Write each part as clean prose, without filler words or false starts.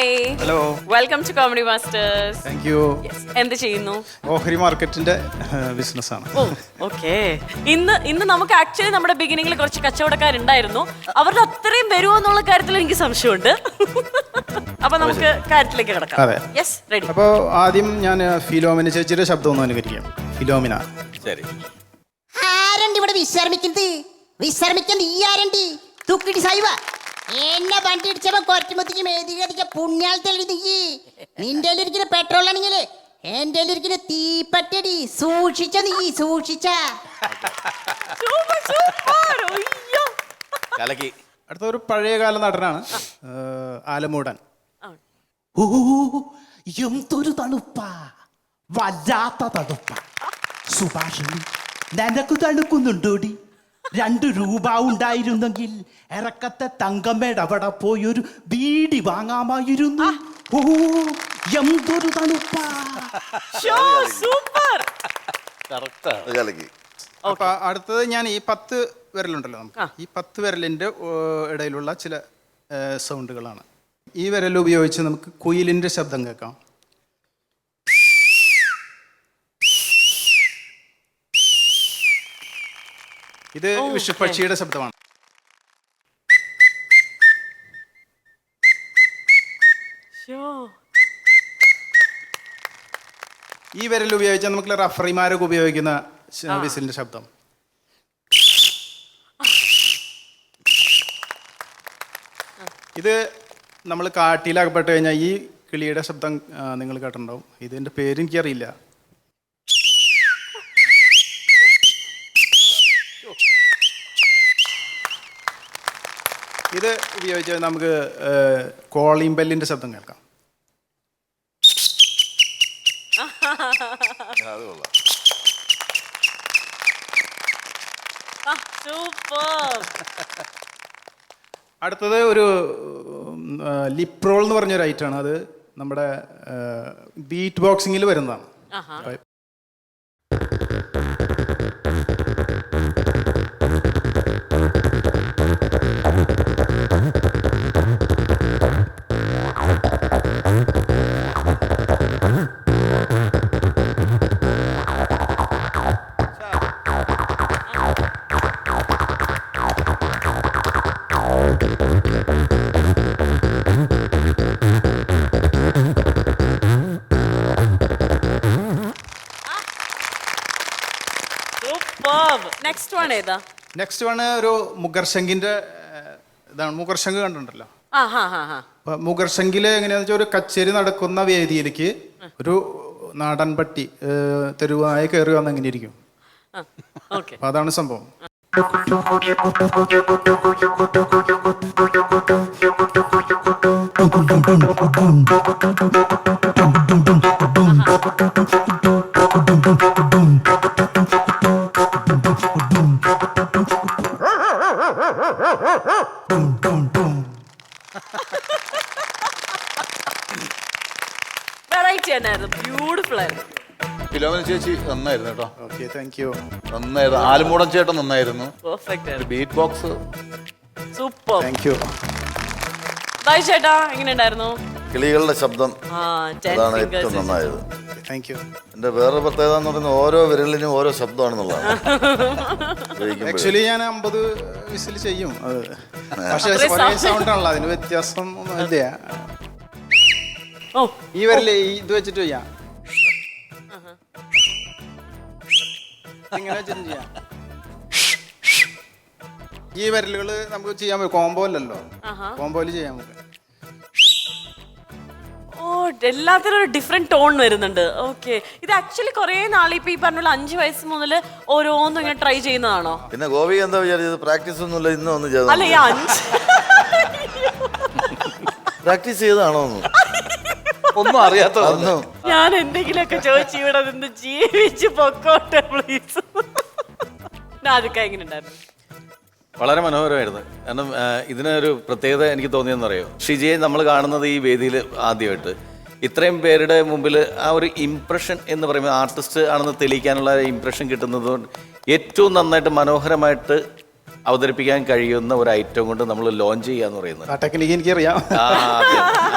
Hi. Hello. Welcome to comedy masters. Thank you. എന്ത് ചെയ്യുന്നു? ഓഹരി മാർക്കറ്റിന്റെ ബിസിനസ്സാണ്. Oh okay. ഇന്ന് നമുക്ക് ആക്ച്വലി നമ്മുടെ ബിഗിനിങ്ങിൽ കുറച്ച് കച്ചവടക്കാരുണ്ടായിരുന്നു. അവരുടെ അത്രയും വരുമോ എന്നുള്ള കാര്യത്തിൽ എനിക്ക് സംശയമുണ്ട്. അപ്പൊ നമുക്ക് കാര്യത്തിലേക്ക് കിടക്കാം. അതെ. Yes, ready. അപ്പോൾ ആദ്യം ഞാൻ ഫിലോമിന ചേച്ചിയുടെ ശബ്ദം ഒന്ന് അനുകരിക്കാം. ഫിലോമിന. ശരി. ആരണ്ട് ഇവിടെ വിശ്രമിക്കാൻ നീ ആരണ്ടി തുക്കിടി സായിവ എന്നെ വണ്ടി ഇടിച്ചപ്പോ കുറച്ചുമ്പത്തേക്ക് മേധിക പുണ്യാളത്തല്ലി നീ നിന്റെ ഇരിക്കുന്ന പെട്രോൾ ആണെങ്കിലേ എന്റെ ഇരിക്കുന്ന തീപ്പറ്റടി സൂക്ഷിച്ച നീ സൂക്ഷിച്ച. കലക്കി. അടുത്ത ഒരു പഴയകാല നടനാണ് ആലമൂടൻ. ഓ എന്തൊരു തണുപ്പാ, വല്ലാത്ത തണുപ്പാ. സുഭാഷിണി, നിനക്ക് തണുക്കുന്നുണ്ടോടി? 2 രൂപ ഉണ്ടായിരുന്നെങ്കിൽ ഇറക്കത്തെ തങ്കമ്മയുടെ അവിടെ പോയി ഒരു ബീഡി വാങ്ങാമായിരുന്നു. ഓ എന്തൊരു തണുപ്പാ. സൂപ്പർ. അപ്പൊ അടുത്തത് ഞാൻ ഈ 10 വിരലുണ്ടല്ലോ നമുക്ക്, ഈ 10 വിരലിന്റെ ഇടയിലുള്ള ചില സൗണ്ടുകളാണ്. ഈ വിരൽ ഉപയോഗിച്ച് നമുക്ക് കുയിലിന്റെ ശബ്ദം കേൾക്കാം. ഇത് വിഷുപക്ഷിയുടെ ശബ്ദമാണ്. ഈ വിരൽ ഉപയോഗിച്ചാൽ നമുക്ക് റഫറിമാരൊക്കെ ഉപയോഗിക്കുന്ന വിസിലിന്റെ ശബ്ദം. ഇത് നമ്മൾ കാട്ടിലകപ്പെട്ട് കഴിഞ്ഞാൽ ഈ കിളിയുടെ ശബ്ദം നിങ്ങൾ കേട്ടിട്ടുണ്ടാവും. ഇതിന്റെ പേര് എനിക്കറിയില്ല. ഇത് ഉപയോഗിച്ച് നമുക്ക് കോളിംഗ് ബെല്ലിന്റെ ശബ്ദം കേൾക്കാം. അടുത്തത് ഒരു ലിപ്രോൾ എന്ന് പറഞ്ഞൊരു ഐറ്റമാണ്. അത് നമ്മുടെ ബീറ്റ് ബോക്സിങ്ങിൽ വരുന്നതാണ്. നെക്സ്റ്റ് വൺ ഒരു മുഗർശങ്കിന്റെ ഇതാണ്. മുഗർശങ്ക് കണ്ടിട്ടുണ്ടല്ലോ. അപ്പൊ മുഗർശങ്കില് എങ്ങനെയാന്ന് വെച്ചാൽ ഒരു കച്ചേരി നടക്കുന്ന വേദിയിലേക്ക് ഒരു നാടൻ പട്ടി തെരുവായി കയറി വന്ന് എങ്ങനെ ഇരിക്കും. അപ്പൊ അതാണ് സംഭവം. ബ്യൂട്ടിഫുൾ ആയിരുന്നു. ഫിലോമിന ചേച്ചി നന്നായിരുന്നു കേട്ടോ. Okay, thank you. നന്നായിരുന്നു. ആലുമൂടൻ ചേട്ടൻ നന്നായിരുന്നു. പെർഫെക്റ്റ് ആയിരുന്നു. Beat box super. Thank you. Bye ചേട്ടാ, എങ്ങനെയുണ്ടായിരുന്നു? കിളികളുടെ ശബ്ദം അതാണ് ഏറ്റവും നന്നായത്. Thank you. എന്റെ വേറെ പ്രത്യേകത എന്ന് പറയുന്നത് ഓരോ വിരലിനും ഓരോ ശബ്ദമാണെന്നുള്ളതാണ്. ആക്ച്വലി ഞാൻ 50 വിസിൽ ചെയ്യും. പക്ഷേ ഒരേ സൗണ്ട് ആണല്ലോ, അതിന് വ്യത്യാസം ഒന്നും ഇല്ല. ഈ വിരല് ഇത് വെച്ചിട്ട് ചെയ്യാം. ഇങ്ങനെ വെച്ചിട്ട് ചെയ്യാം. ഈ വിരലുകള് നമുക്ക് ചെയ്യാൻ പറ്റും. കോംബോയിലല്ലോ, കോംബോയില് ചെയ്യാൻ പറ്റും. എല്ലാത്തിനും ഒരു ഡിഫറെന്റ് ടോൺ വരുന്നുണ്ട്. ഓക്കെ, ഇത് ആക്ച്വലി കുറെ നാളിപ്പോ ഈ പറഞ്ഞ 5 വയസ്സ് മുതൽ ഓരോന്നും ഇങ്ങനെ ട്രൈ ചെയ്യുന്നതാണോ? പിന്നെ ഗോപി എന്താ വിചാരിച്ചത്? പ്രാക്ടീസ് ഒന്നുമില്ല, ഇന്ന് ഒന്ന് ചെയ്തു. അല്ല, ഈ 5 പ്രാക്ടീസ് ചെയ്താണോ? ഒന്നും അറിയാത്ത ഞാൻ എന്തെങ്കിലുമൊക്കെ ചോദിച്ചു ഇവിടെ നിന്ന് ജീവിച്ച് പൊക്കോട്ടെ പ്ലീസ്. അതൊക്കെ എങ്ങനെ ഉണ്ടായിരുന്നു? വളരെ മനോഹരമായിരുന്നു. കാരണം ഇതിനൊരു പ്രത്യേകത എനിക്ക് തോന്നിയെന്ന് അറിയോ, ഷിജിയെ നമ്മൾ കാണുന്നത് ഈ വേദിയിൽ ആദ്യമായിട്ട് ഇത്രയും പേരുടെ മുമ്പിൽ ആ ഒരു ഇംപ്രഷൻ എന്ന് പറയുമ്പോൾ ആർട്ടിസ്റ്റ് ആണെന്ന് തെളിയിക്കാനുള്ള ഇംപ്രഷൻ കിട്ടുന്നത് ഏറ്റവും നന്നായിട്ട് മനോഹരമായിട്ട് അവതരിപ്പിക്കാൻ കഴിയുന്ന ഒരു ഐറ്റം കൊണ്ട് നമ്മൾ ലോഞ്ച് ചെയ്യാന്ന് പറയുന്നത്. ടെക്നിക്ക് എനിക്കറിയാം.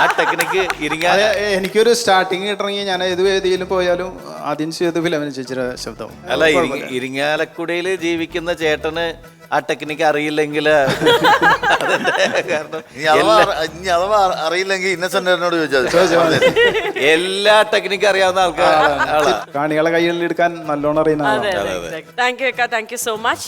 ആ ടെക്നിക്ക് ഇരിങ്ങാല അത് എനിക്കൊരു സ്റ്റാർട്ടിങ് കിട്ടണമെങ്കിൽ ഞാൻ ഏത് വേദിയിലും പോയാലും ആദ്യം ചെയ്ത് ഫിലമിന് ചേച്ചിയുടെ ശബ്ദം. അല്ല ഇരിങ്ങാലക്കുടയില് ജീവിക്കുന്ന ചേട്ടന് ആ ടെക്നിക്ക് അറിയില്ലെങ്കിൽ കാരണം ഇനി അഥവാ അറിയില്ലെങ്കിൽ ഇന്നസെന്റ് എന്നോട് ചോദിച്ചാൽ എല്ലാ ടെക്നിക്ക് അറിയാവുന്ന ആൾക്കാരാണ്. കാണികളെ കയ്യിൽ എടുക്കാൻ നല്ലോണം അറിയുന്ന ആളാണ്. Thank you so much.